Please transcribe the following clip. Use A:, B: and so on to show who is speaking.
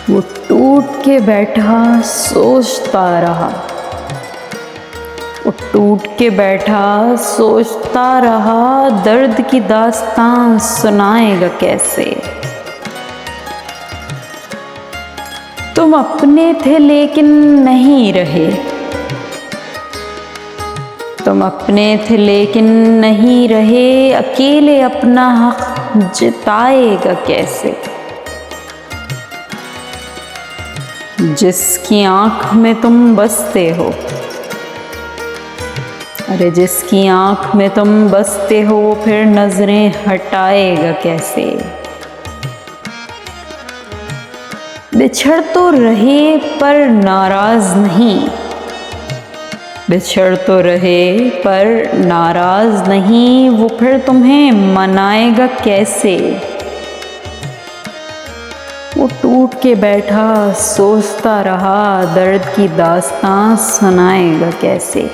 A: वो टूट के बैठा सोचता रहा, वो टूट के बैठा सोचता रहा, दर्द की दास्तां सुनाएगा कैसे। तुम अपने थे लेकिन नहीं रहे, तुम अपने थे लेकिन नहीं रहे, अकेले अपना हक जिताएगा कैसे। जिसकी आंख में तुम बसते हो, अरे जिसकी आंख में तुम बसते हो, वो फिर नजरें हटाएगा कैसे। बिछड़ तो रहे पर नाराज नहीं, बिछड़ तो रहे पर नाराज नहीं, वो फिर तुम्हें मनाएगा कैसे। वो टूट के बैठा सोचता रहा, दर्द की दास्तां सुनाएगा कैसे।